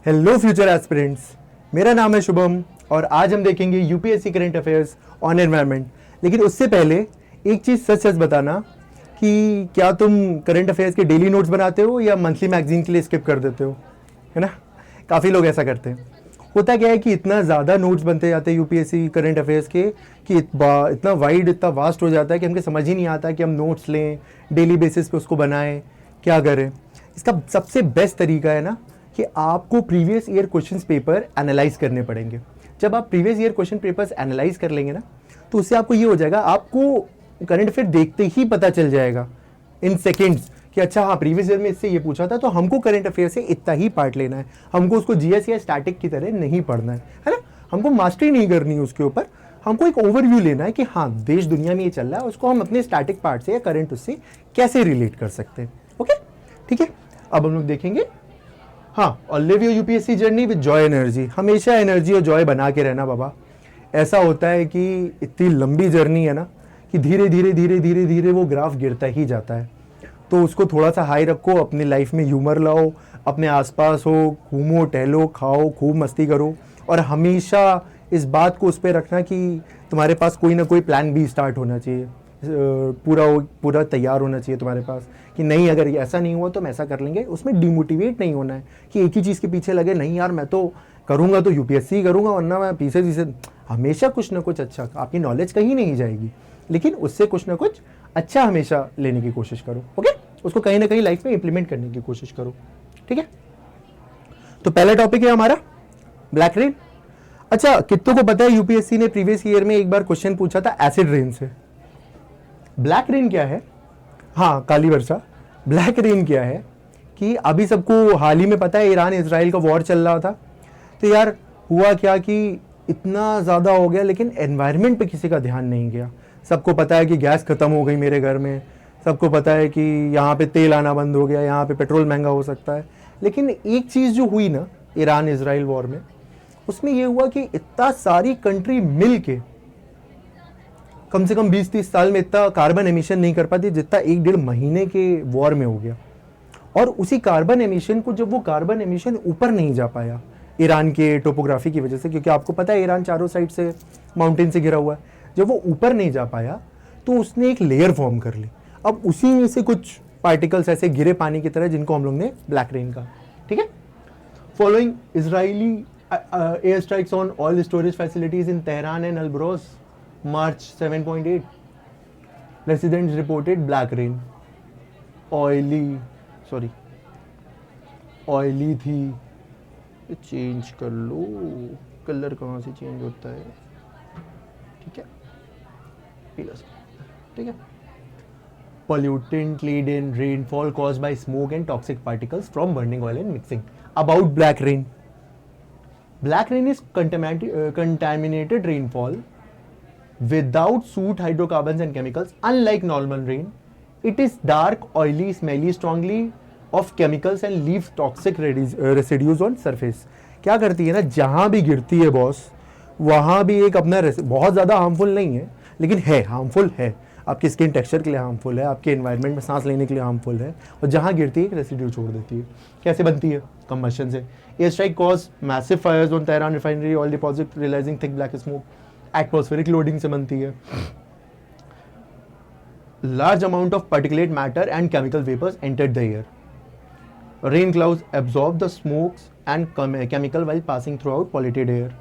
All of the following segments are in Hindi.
हेलो फ्यूचर एस्पिरेंट्स, मेरा नाम है शुभम और आज हम देखेंगे UPSC current affairs on environment. लेकिन उससे पहले एक चीज़ सच सच बताना कि क्या तुम करंट अफेयर्स के डेली नोट्स बनाते हो या मंथली मैगजीन के लिए स्किप कर देते हो, है ना। काफ़ी लोग ऐसा करते हैं। होता क्या है कि इतना ज़्यादा नोट्स बनते जाते हैं यूपीएससी करंट अफेयर्स के कि इतना वाइड, इतना वास्ट हो जाता है कि हमको समझ ही नहीं आता कि हम नोट्स लें, डेली बेसिस पे उसको बनाएं, क्या करें। इसका सबसे बेस्ट तरीका है ना कि आपको previous year questions paper analyse करने पड़ेंगे। जब आप previous year question papers analyse कर लेंगे ना, तो उससे आपको ये हो जाएगा, आपको करंट अफेयर देखते ही पता चल जाएगा इन सेकेंड्स कि अच्छा हाँ, प्रीवियस ईयर में इससे ये पूछा था, तो हमको करंट अफेयर से इतना ही पार्ट लेना है, हमको उसको जीएस या स्टैटिक की तरह नहीं पढ़ना है ना। हमको मास्टरी नहीं करनी है उसके ऊपर, हमको एक ओवरव्यू लेना है कि हाँ, देश दुनिया में ये चल रहा है, उसको हम अपने स्टैटिक पार्ट से या करंट उससे कैसे रिलेट कर सकते हैं। ओके, ठीक है। अब हम लोग देखेंगे, हाँ, और live your UPSC journey with Joy energy. हमेशा एनर्जी और जॉय बना के रहना बाबा। ऐसा होता है कि इतनी लंबी जर्नी है ना कि धीरे धीरे धीरे धीरे धीरे वो ग्राफ गिरता ही जाता है, तो उसको थोड़ा सा हाई रखो, अपनी लाइफ में ह्यूमर लाओ, अपने आसपास हो, घूमो टहलो, खाओ, खूब मस्ती करो, और हमेशा इस बात को उस पर रखना कि तुम्हारे पास कोई ना कोई प्लान बी स्टार्ट होना चाहिए, पूरा तैयार होना चाहिए तुम्हारे पास कि नहीं, अगर ऐसा नहीं हुआ तो हम ऐसा कर लेंगे। उसमें डिमोटिवेट नहीं होना है कि एक ही चीज़ के पीछे लगे, नहीं यार मैं तो करूँगा तो यूपीएससी करूँगा, वरना मैं पीछे हमेशा कुछ ना कुछ अच्छा, आपकी नॉलेज कहीं नहीं जाएगी, लेकिन उससे कुछ ना कुछ अच्छा हमेशा लेने की कोशिश करो। ओके, उसको कहीं ना कहीं लाइफ में इंप्लीमेंट करने की कोशिश करो, ठीक है। तो पहला टॉपिक है हमारा ब्लैक रेन। अच्छा, कितनों को पता है यूपीएससी ने प्रीवियस ईयर में एक बार क्वेश्चन पूछा था एसिड रेन से। ब्लैक रेन क्या है? हाँ, काली वर्षा। ब्लैक रेन क्या है कि अभी सबको हाल ही में पता है, ईरान इजराइल का वॉर चल रहा था, तो यार हुआ क्या कि इतना ज़्यादा हो गया, लेकिन एनवायरनमेंट पे किसी का ध्यान नहीं गया। सबको पता है कि गैस ख़त्म हो गई मेरे घर में, सबको पता है कि यहाँ पे तेल आना बंद हो गया, यहाँ पे पेट्रोल महंगा हो सकता है, लेकिन एक चीज़ जो हुई ना ईरान इजराइल वॉर में, उसमें ये हुआ कि इतना सारी कंट्री मिल के कम से कम 20-30 साल में इतना कार्बन एमिशन नहीं कर पाती जितना 1-1.5 महीने के वॉर में हो गया। और उसी कार्बन एमिशन को, जब वो कार्बन एमिशन ऊपर नहीं जा पाया ईरान के टोपोग्राफी की वजह से, क्योंकि आपको पता है ईरान चारों साइड से माउंटेन से घिरा हुआ है, जब वो ऊपर नहीं जा पाया तो उसने एक लेयर फॉर्म कर ली। अब उसी में से कुछ पार्टिकल्स ऐसे गिरे पानी की तरह, जिनको हम लोग ने ब्लैक रेन कहा, ठीक है। Following Israeli air strikes on oil storage facilities in Tehran and Alborz March 7.8, residents reported black rain. Oily थी। चेंज कर लो, कलर कहाँ से चेंज होता है, ठीक है, पीला सा, ठीक है। Pollutant laden rainfall caused by smoke and toxic particles from burning oil and mixing. About black rain. Black rain is contaminated rainfall without soot, hydrocarbons and chemicals. Unlike normal rain, it is dark, oily, smelly, strongly of chemicals and leaves toxic residues on surface. क्या करती है ना, जहाँ भी गिरती है बॉस, वहाँ भी एक अपना बहुत ज़्यादा हार्मफुल नहीं है, लेकिन है हार्मफुल है, आपकी स्किन टेक्सचर के लिए हार्मफुल है, आपके एनवायरनमेंट में सांस लेने के लिए हार्मफुल है, और जहाँ गिरती है एक रेसिड्यू छोड़ देती है। कैसे बनती है? कंबशन से। Air strike cause massive fires on Tehran refinery oil deposit releasing thick black smoke. Atmospheric loading से बनती है। Large amount of particulate matter and chemical vapours entered the air. Rain clouds absorb the smokes and chemical while passing through out polluted air.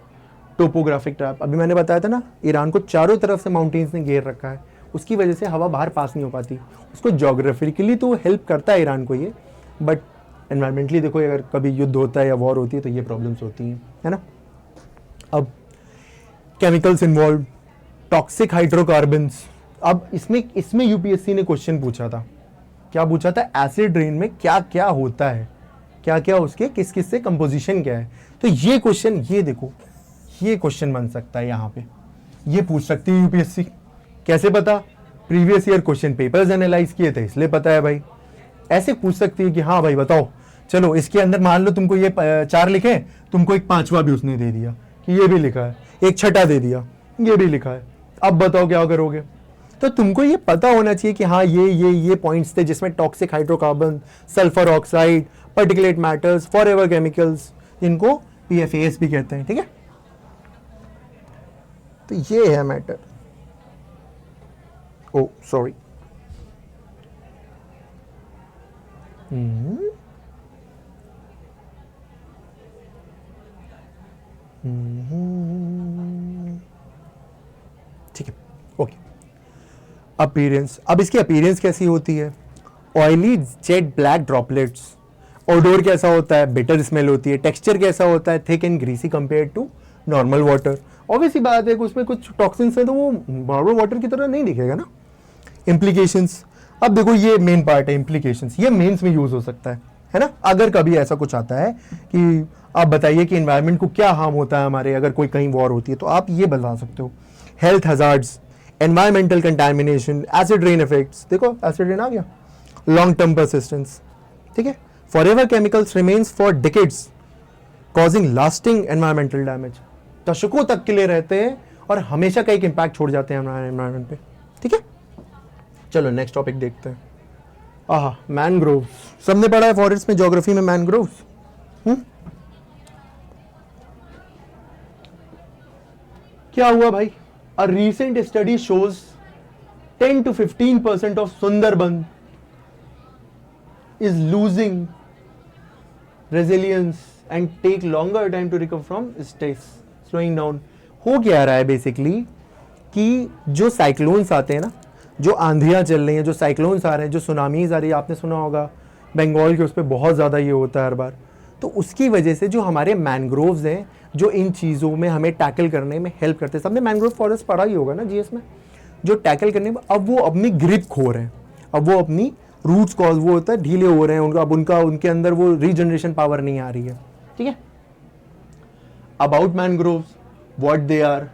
Topographic trap, अभी मैंने बताया था ना, ईरान को चारों तरफ से माउंटेन्स ने घेर रखा है, उसकी वजह से हवा बाहर पास नहीं हो पाती। उसको जोग्राफिकली तो हेल्प करता है ईरान को ये, बट एनवायरमेंटली देखो, अगर कभी युद्ध होता है या वॉर होती है तो ये प्रॉब्लम्स होती हैं, है ना। अब केमिकल्स इन्वॉल्व, टॉक्सिक हाइड्रोकार्बन्स। अब इसमें यूपीएससी ने क्वेश्चन पूछा था, क्या पूछा था? एसिड रेन में क्या क्या होता है, क्या क्या उसके किस किस से कंपोजिशन क्या है। तो ये क्वेश्चन, ये देखो, ये क्वेश्चन बन सकता है यहाँ पे, ये पूछ सकती है यूपीएससी। कैसे पता? Previous year question papers analyse किए थे इसलिए पता है भाई। ऐसे पूछ सकती है कि हाँ भाई बताओ, चलो इसके अंदर मान लो तुमको ये 4 लिखे, तुमको एक 5वां भी उसने दे दिया कि ये भी लिखा है, एक 6ठा दे दिया, ये भी लिखा है, अब बताओ क्या करोगे। तो तुमको ये पता होना चाहिए कि हाँ ये पॉइंट्स थे जिसमें toxic hydrocarbon, sulphur oxide, particulate matters, forever chemicals, इनको PFAS भी कहते हैं, ठीक है। तो ये है मैटर। ओ सॉरी, ठीक है, ओके। अपीयरेंस, अब इसकी अपीयरेंस कैसी होती है? Oily jet black droplets. Odour कैसा होता है? बिटर स्मेल होती है। टेक्सचर कैसा होता है? Thick and greasy compare to normal water. Obviously बात है कि उसमें कुछ टॉक्सिन्स है तो वो नॉर्मल वाटर की तरह नहीं दिखेगा ना। इम्प्लीकेशंस, अब देखो ये मेन पार्ट है इम्प्लीकेशंस, ये मेंस में यूज हो सकता है ना। अगर कभी ऐसा कुछ आता है कि आप बताइए कि एनवायरनमेंट को क्या हार्म होता है हमारे, अगर कोई कहीं वॉर होती है तो आप ये बता सकते हो। Health hazards, environmental contamination, acid rain effects, देखो एसिड रेन आ गया। लॉन्ग टर्म परसिस्टेंस, ठीक है। Forever chemicals remains for decades causing lasting environmental damage, दशकों तक के लिए रहते हैं और हमेशा का एक इंपैक्ट छोड़ जाते हैं हमारे एनवायरमेंट पे, ठीक है। चलो नेक्स्ट टॉपिक देखते हैं। आहा, मैनग्रोव्स, सबने पढ़ा है फॉरेस्ट में, ज्योग्राफी में, मैनग्रोव्स। क्या हुआ भाई? A recent study shows 10 to 15% of Sundarban is losing resilience and take longer time to recover from stress, slowing down। हो क्या रहा है बेसिकली कि जो साइक्लोन्स आते हैं ना, जो आंधियां चल रही हैं, जो साइक्लोन्स आ रहे हैं, जो सुनामीज आ रही है, आपने सुना होगा बंगाल के, उस पर बहुत ज़्यादा ये होता है हर बार। तो उसकी वजह से जो हमारे मैनग्रोव्स हैं, जो इन चीज़ों में हमें टैकल करने में हेल्प करते हैं, सबने मैनग्रोव फॉरेस्ट पढ़ा ही होगा ना जीएस में, जो टैकल करने में अब वो अपनी ग्रिप खो रहे हैं, अब वो अपनी रूट्स कॉज वो होता है ढीले हो रहे हैं उनका, अब उनके अंदर वो रीजनरेशन पावर नहीं आ रही है, ठीक है। About mangroves, what they are,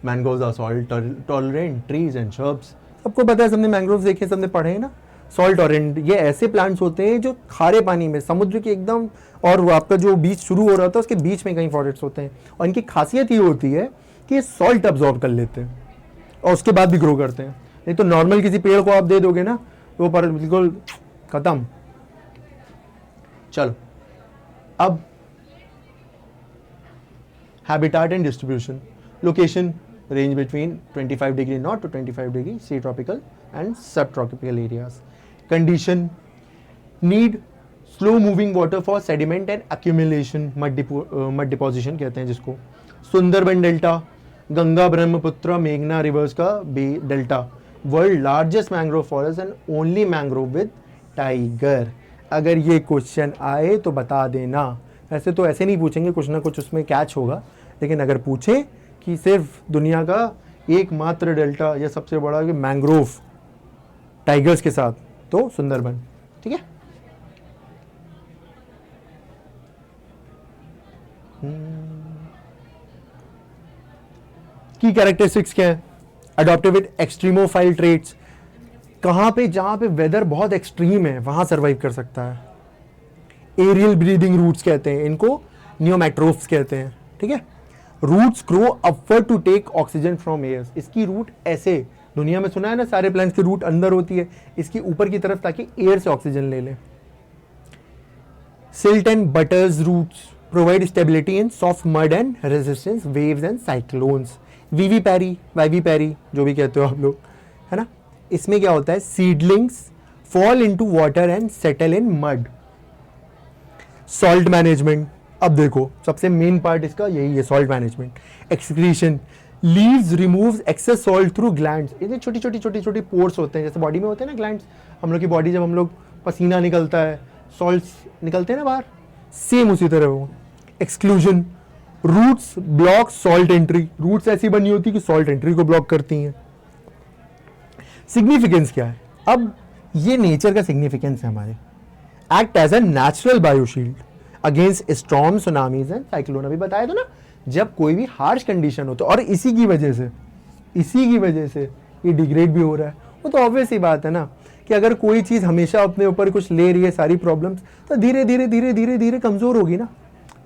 mangroves are salt tolerant trees and shrubs. सबको पता है, सबने मैनग्रोव्स देखे, सबने पढ़े हैं ना। सॉल्ट टॉलरेंट, ये ऐसे प्लांट्स होते हैं जो खारे पानी में, समुद्र के एकदम, और आपका जो बीच शुरू हो रहा था उसके बीच में कहीं फॉरेस्ट होते हैं, और इनकी खासियत ये होती है कि ये सॉल्ट अब्जॉर्ब कर लेते हैं और उसके बाद भी ग्रो करते हैं। नहीं तो नॉर्मल किसी पेड़ को आप दे दोगे ना तो पर बिल्कुल खत्म। चलो अब habitat and distribution, location range between 25 degree north to 25 degree C tropical and subtropical areas. Condition, need slow moving water for sediment and accumulation, mud deposition कहते हैं जिसको। सुंदरबन डेल्टा, गंगा ब्रह्मपुत्र मेघना रिवर्स का delta, world largest mangrove forest and only mangrove with tiger. अगर ये क्वेश्चन आए तो बता देना, ऐसे तो ऐसे नहीं पूछेंगे, कुछ ना कुछ उसमें कैच होगा, लेकिन अगर पूछे कि सिर्फ दुनिया का एकमात्र डेल्टा या सबसे बड़ा मैंग्रोव टाइगर्स के साथ, तो सुंदरबन, ठीक है। की कैरेक्टरिस्टिक्स क्या है? अडॉप्टेड विद एक्सट्रीमोफाइल ट्रेट्स, कहाँ पे जहाँ पे वेदर बहुत एक्सट्रीम है वहाँ सर्वाइव कर सकता है। एरियल ब्रीदिंग रूट्स कहते हैं इनको, नियोमेट्रोफ्स कहते हैं, ठीक है। Roots grow upward to take oxygen from air, इसकी रूट ऐसे, दुनिया में सुना है ना सारे प्लांट्स की रूट अंदर होती है, इसकी ऊपर की तरफ, ताकि एयर से ऑक्सीजन ले ले। Silt and buttress roots provide stability in soft mud and resistance waves and cyclones. Vivipary जो भी कहते हो आप लोग, है ना। इसमें क्या होता है, seedlings fall into water and settle in mud. Salt management, अब देखो सबसे मेन पार्ट इसका यही है, salt management. Excretion, leaves removes excess salt through glands, ये छोटी पोर्स होते हैं, जैसे बॉडी में होते हैं ना ग्लैंड्स, हम लोग की बॉडी जब हम लोग पसीना निकलता है, सॉल्ट्स निकलते हैं ना बाहर, सेम उसी तरह वो। Exclusion, roots block salt entry, roots ऐसी बनी होती है कि सॉल्ट एंट्री को ब्लॉक करती हैं। सिग्निफिकेंस क्या है? अब ये नेचर का सिग्निफिकेंस है हमारे, act as a natural bioshield against storm, tsunamis and cyclone. अभी बताया था ना, जब कोई भी हार्श कंडीशन हो तो, और इसी की वजह से ये डिग्रेड भी हो रहा है, वो तो ऑब्वियस ही बात है ना कि अगर कोई चीज हमेशा अपने ऊपर कुछ ले रही है, सारी प्रॉब्लम्स, तो धीरे धीरे कमजोर होगी ना।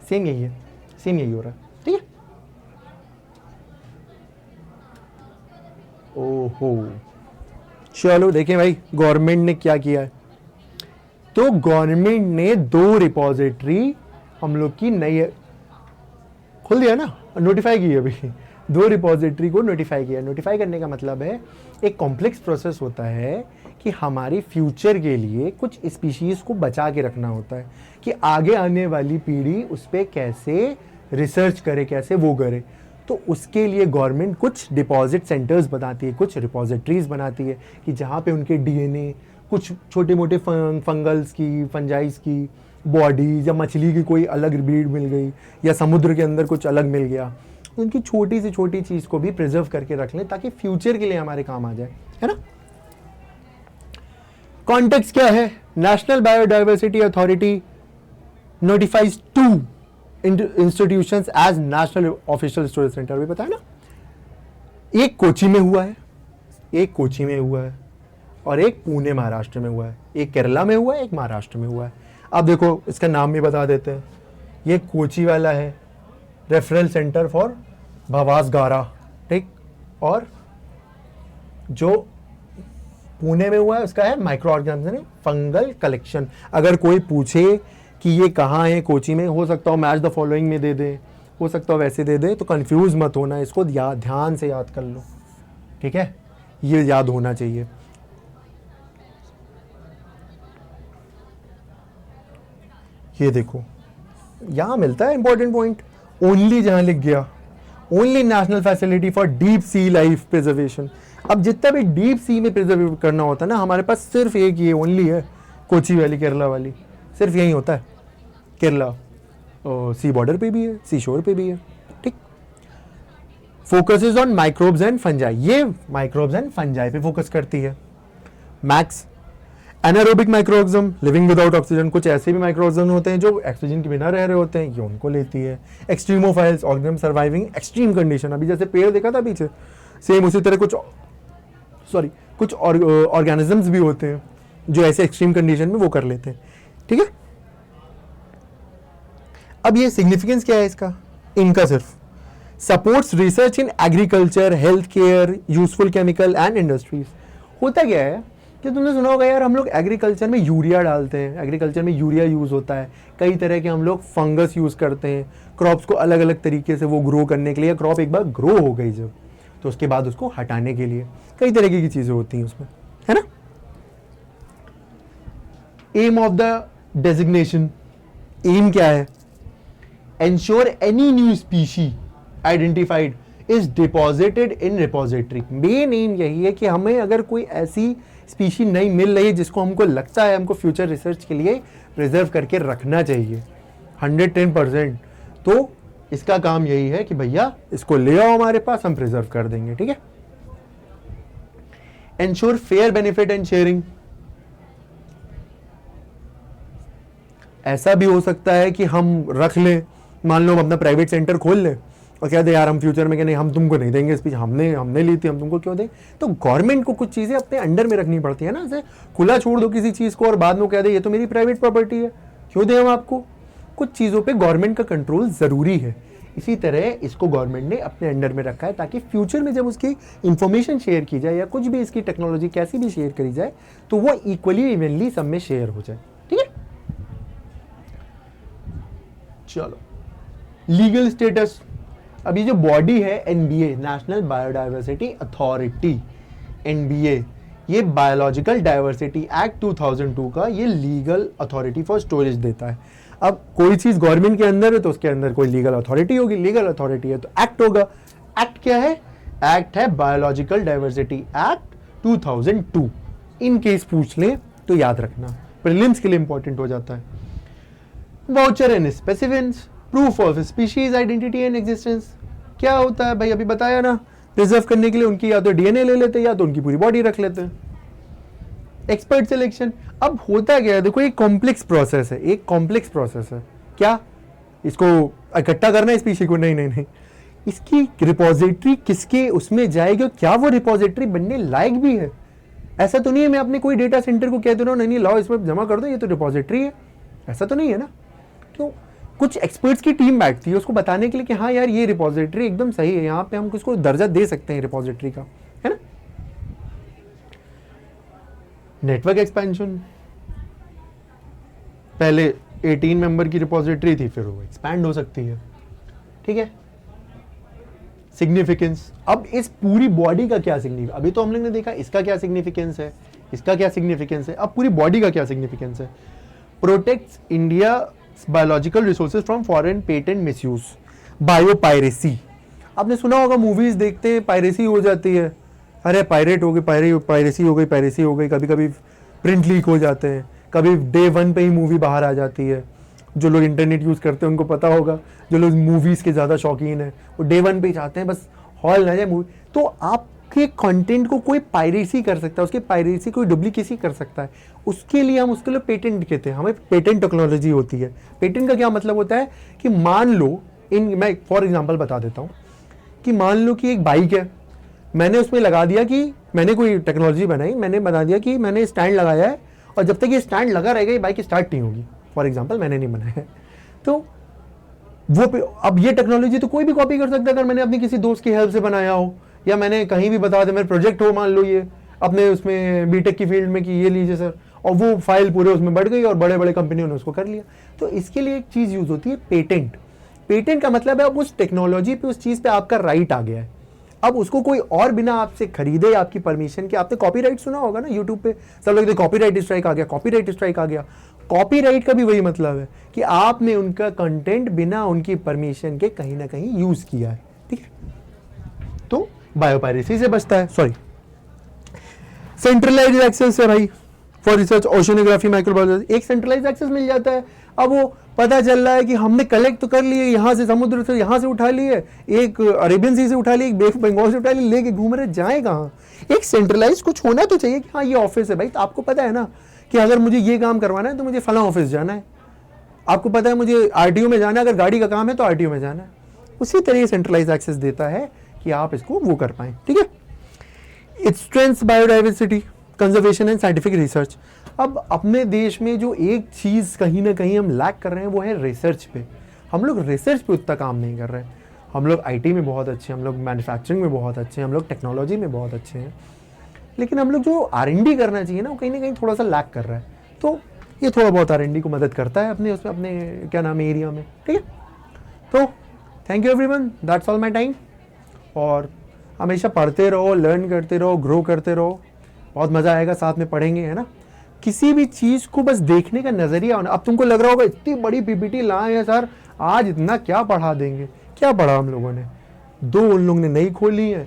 सेम यही हो रहा है, ठीक है। ओहो, चलो देखें भाई गवर्नमेंट ने क्या किया है। तो गवर्नमेंट ने 2 रिपोजिटरी हम लोग की नई, खोल दिया ना, नोटिफाई की अभी 2 रिपोजिटरी को नोटिफाई किया। नोटिफाई करने का मतलब है एक कॉम्प्लेक्स प्रोसेस होता है कि हमारी फ्यूचर के लिए कुछ स्पीशीज को बचा के रखना होता है कि आगे आने वाली पीढ़ी उस पर कैसे रिसर्च करे, कैसे वो करे। तो उसके लिए गवर्नमेंट कुछ डिपॉजिट सेंटर्स बनाती है, कुछ रिपोजिटरीज बनाती है कि जहाँ पे उनके डीएनए, कुछ छोटे मोटे फंगल्स की, फंजाइज की बॉडीज, या मछली की कोई अलग ब्रीड मिल गई, या समुद्र के अंदर कुछ अलग मिल गया, उनकी छोटी से छोटी चीज़ को भी प्रिजर्व करके रख लें ताकि फ्यूचर के लिए हमारे काम आ जाए, है ना। कॉन्टेक्स्ट क्या है? National biodiversity authority notifies 2 institutions as national official storage centre. भी पता है ना, एक कोची में हुआ है, एक कोची में हुआ है, और एक पुणे महाराष्ट्र में हुआ है, एक केरला में हुआ है, एक महाराष्ट्र में हुआ है। अब देखो इसका नाम भी बता देते हैं। ये कोची वाला है रेफरल सेंटर फॉर भवासगारा, ठीक, और जो पुणे में हुआ है उसका है माइक्रो ऑर्गेनिज्म फंगल कलेक्शन। अगर कोई पूछे कि ये कहाँ है, कोची में, हो सकता हो मैच द फॉलोइंग में दे दे, हो सकता हो वैसे दे दे, तो कंफ्यूज मत होना, इसको ध्यान से याद कर लो, ठीक है, ये याद होना चाहिए। ये देखो यहां मिलता है इंपॉर्टेंट पॉइंट, ओनली, जहां लिख गया only national facility for deep sea life preservation. अब जितना भी डीप सी में प्रिजर्व करना होता है ना, हमारे पास सिर्फ एक ये ओनली है, कोची वाली, केरला वाली, सिर्फ यही होता है। केरला सी बॉर्डर पे भी है, सी शोर पे भी है, ठीक। Focuses on microbes and fungi, ये माइक्रोब्स एंड फंजाई पे फोकस करती है। Max anaerobic microorganism living without oxygen, कुछ ऐसे भी माइक्रोऑर्गेनिज्म होते हैं जो ऑक्सीजन के बिना रह रहे होते हैं, ये उनको लेती है। Extremophiles organism surviving extreme condition, अभी जैसे पेड़ देखा था पीछे, सेम उसी तरह कुछ ऑर्गेनिजम्स भी होते हैं जो ऐसे एक्सट्रीम कंडीशन में वो कर लेते हैं, ठीक है। अब ये सिग्निफिकेंस क्या है इसका, इनका सिर्फ supports research in agriculture, health care, useful chemical and industries. होता क्या है कि तुमने सुना होगा यार, हम लोग एग्रीकल्चर में यूरिया डालते हैं, एग्रीकल्चर में यूरिया यूज होता है, कई तरह के हम लोग फंगस यूज करते हैं क्रॉप्स को अलग अलग तरीके से वो ग्रो करने के लिए। क्रॉप एक बार ग्रो हो गई जब, तो उसके बाद उसको हटाने के लिए कई तरीके की चीजें होती हैं उसमें, है ना। Aim of the designation, aim क्या है? Ensure any new species identified is deposited in repository. Main aim यही है कि हमें अगर कोई ऐसी स्पीशी नई मिल रही है जिसको हमको लगता है हमको फ्यूचर रिसर्च के लिए प्रिजर्व करके रखना चाहिए 110%, तो इसका काम यही है कि भैया इसको ले आओ हमारे पास, हम प्रिजर्व कर देंगे, ठीक है। Ensure fair benefit and sharing, ऐसा भी हो सकता है कि हम रख लें, मान लो हम अपना प्राइवेट सेंटर खोल लें और कह दे यार हम फ्यूचर में, क्या नहीं, हम तुमको नहीं देंगे स्पीच, हमने ली थी, हम तुमको क्यों दें। तो गवर्नमेंट को कुछ चीजें अपने अंडर में रखनी पड़ती है ना, ऐसे खुला छोड़ दो किसी चीज को और बाद में कह दे ये तो मेरी प्राइवेट प्रॉपर्टी है, क्यों दें हम आपको। कुछ चीजों पे गवर्नमेंट का कंट्रोल जरूरी है, इसी तरह इसको गवर्नमेंट ने अपने अंडर में रखा है ताकि फ्यूचर में जब उसकी इंफॉर्मेशन शेयर की जाए या कुछ भी इसकी टेक्नोलॉजी कैसी भी शेयर करी जाए तो वो इक्वली इवनली सब में शेयर हो जाए, ठीक है। चलो, लीगल स्टेटस। अभी जो बॉडी है NBA, national biodiversity authority, NBA, ये बायोलॉजिकल डाइवर्सिटी एक्ट 2002 का ये लीगल अथॉरिटी फॉर स्टोरेज देता है। अब कोई चीज गवर्नमेंट के अंदर है तो उसके अंदर कोई लीगल अथॉरिटी होगी, लीगल अथॉरिटी है तो एक्ट होगा। एक्ट क्या है? एक्ट है biological diversity act 2002। In case पूछ ले तो याद रखना, प्रीलिम्स के लिए इंपॉर्टेंट हो जाता है। Voucher and specifications, proof of species identity and existence, क्या होता है भाई, अभी बताया ना, प्रिजर्व करने के लिए उनकी या तो डीएनए ले लेते हैं या तो उनकी पूरी बॉडी रख लेते हैं। एक्सपर्ट सिलेक्शन, अब होता क्या है, देखो एक कॉम्प्लेक्स प्रोसेस है, एक कॉम्प्लेक्स प्रोसेस है। क्या इसको इकट्ठा करना है स्पीशी को? नहीं नहीं नहीं, इसकी रिपोजिटरी किसके उसमें जाएगी और क्या वो रिपोजिटरी बनने लायक भी है? ऐसा तो नहीं है मैं अपने कोई डेटा सेंटर को कह दे रहा हूँ नहीं लाओ इसमें जमा कर दो, ये तो रिपोजिटरी है, ऐसा तो नहीं है ना। तो कुछ एक्सपर्ट्स की टीम बैठती है उसको बताने के लिए कि हाँ यार ये रिपोजिटरी एकदम सही है, यहाँ पे हम किसको दर्जा दे सकते हैं रिपोजिटरी का, है ना। नेटवर्क एक्सपेंशन, पहले 18 मेंबर की रिपोजिटरी थी, फिर वो एक्सपैंड हो सकती है, ठीक है। सिग्निफिकेंस, अब इस पूरी बॉडी का क्या सिग्निफिकेंस, अभी तो हम लोग ने देखा इसका क्या सिग्निफिकेंस है, इसका क्या सिग्निफिकेंस है, अब पूरी बॉडी का क्या सिग्निफिकेंस है। Protects India biological resources from foreign patent misuse, biopiracy. आपने सुना होगा, मूवीज देखते हैं पायरेसी हो जाती है, अरे पायरेट हो गई, पायरेसी हो गई, पायरेसी हो गई, कभी कभी प्रिंट लीक हो जाते हैं, कभी डे 1 पे ही मूवी बाहर आ जाती है। जो लोग इंटरनेट यूज़ करते हैं उनको पता होगा, जो लोग मूवीज़ के ज़्यादा शौकीन हैं वो डे 1 पे ही चाहते हैं बस हॉल ना जाए मूवी। तो आपके कंटेंट को कोई पायरेसी कर सकता है, उसके पायरेसी कोई डुप्लीकेसी कर सकता है, उसके लिए हम उसके लिए पेटेंट कहते हैं, हमें पेटेंट टेक्नोलॉजी होती है। पेटेंट का क्या मतलब होता है कि मान लो मैं फॉर एग्जाम्पल बता देता हूँ कि मान लो कि एक बाइक है, मैंने उसमें लगा दिया कि मैंने कोई टेक्नोलॉजी बनाई, मैंने बता दिया कि मैंने स्टैंड लगाया है और जब तक ये स्टैंड लगा रहेगा ये बाइक स्टार्ट नहीं होगी। फॉर एग्जांपल मैंने नहीं बनाया है, तो वो अब ये टेक्नोलॉजी तो कोई भी कॉपी कर सकता है, अगर मैंने अपनी किसी दोस्त की हेल्प से बनाया हो, या मैंने कहीं भी बता दिया, मेरा प्रोजेक्ट हो मान लो ये अपने उसमें बीटेक की फील्ड में कि ये लीजिए सर, और वो फाइल पूरे उसमें बढ़ गई और बड़े बड़े कंपनियों ने उसको कर लिया। तो इसके लिए एक चीज़ यूज़ होती है पेटेंट। पेटेंट का मतलब है अब उस टेक्नोलॉजी पे, उस चीज़ पे आपका राइट आ गया है, अब उसको कोई और बिना आपसे खरीदे, आपकी परमिशन के, आपने कॉपीराइट सुना होगा ना यूट्यूब पे, सब लोग कॉपीराइट स्ट्राइक आ गया, कॉपीराइट स्ट्राइक आ गया। कॉपीराइट का भी वही मतलब है कि आपने उनका कंटेंट बिना उनकी परमिशन के कहीं ना कहीं यूज किया है, ठीक है। तो बायोपायरेसी से बचता है। सॉरी, सेंट्रलाइज्ड एक्सेस है भाई फॉर रिसर्च, ओशनोग्राफी, माइक्रोबायोलॉजी, एक सेंट्रलाइज्ड एक्सेस मिल जाता है। अब वो पता चल रहा है कि हमने कलेक्ट तो कर लिए, यहाँ से समुद्र से यहाँ से उठा लिए, एक अरेबियन सी से उठा लिए, एक बे ऑफ बंगाल से उठा लिए, लेके घूम रहे, जाए कहाँ। एक सेंट्रलाइज कुछ होना तो चाहिए कि हाँ ये ऑफिस है भाई, तो आपको पता है ना कि अगर मुझे ये काम करवाना है तो मुझे फला ऑफिस जाना है, आपको पता है मुझे आरटीओ में जाना है, अगर गाड़ी का काम है तो आरटीओ में जाना है। उसी तरह सेंट्रलाइज एक्सेस देता है कि आप इसको वो कर पाए, ठीक है। It strengths biodiversity, conservation and scientific research. अब अपने देश में जो एक चीज़ कहीं ना कहीं हम लैक कर रहे हैं वो है रिसर्च पे। हम लोग रिसर्च पे उतना काम नहीं कर रहे हैं। हम लोग आईटी में बहुत अच्छे हैं, हम लोग मैन्युफैक्चरिंग में बहुत अच्छे हैं, हम लोग टेक्नोलॉजी में बहुत अच्छे हैं, लेकिन हम लोग जो आर&डी करना चाहिए ना वो कहीं ना कहीं थोड़ा सा लैक कर रहा है। तो ये थोड़ा बहुत आर&डी को मदद करता है अपने उसमें, अपने क्या नाम है एरिया में, ठीक है। तो thank you everyone, that's all my time. और हमेशा पढ़ते रहो, लर्न करते रहो, ग्रो करते रहो, बहुत मज़ा आएगा, साथ में पढ़ेंगे, है ना। किसी भी चीज़ को बस देखने का नज़रिया होना। अब तुमको लग रहा होगा इतनी बड़ी पीपीटी लाए हैं सर, आज इतना क्या पढ़ा देंगे। क्या पढ़ा हम लोगों ने, 2 उन लोगों ने नई खोली है,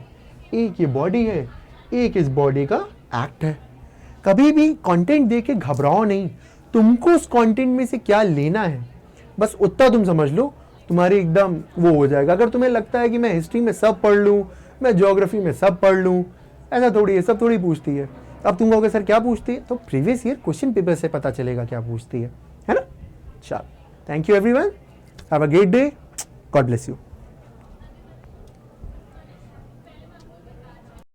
एक ये बॉडी है, एक इस बॉडी का एक्ट है। कभी भी कंटेंट देख के घबराओ नहीं, तुमको उस कंटेंट में से क्या लेना है बस उतना तुम समझ लो, तुम्हारी एकदम वो हो जाएगा। अगर तुम्हें लगता है कि मैं हिस्ट्री में सब पढ़ लूँ, मैं ज्योग्राफी में सब पढ़ लूँ, ऐसा थोड़ी है, सब थोड़ी पूछती है। अब तुम कहोगे सर क्या पूछती है, तो प्रीवियस ईयर क्वेश्चन पेपर से पता चलेगा क्या पूछती है ना। चलो, thank you everyone, have a great day, God bless you.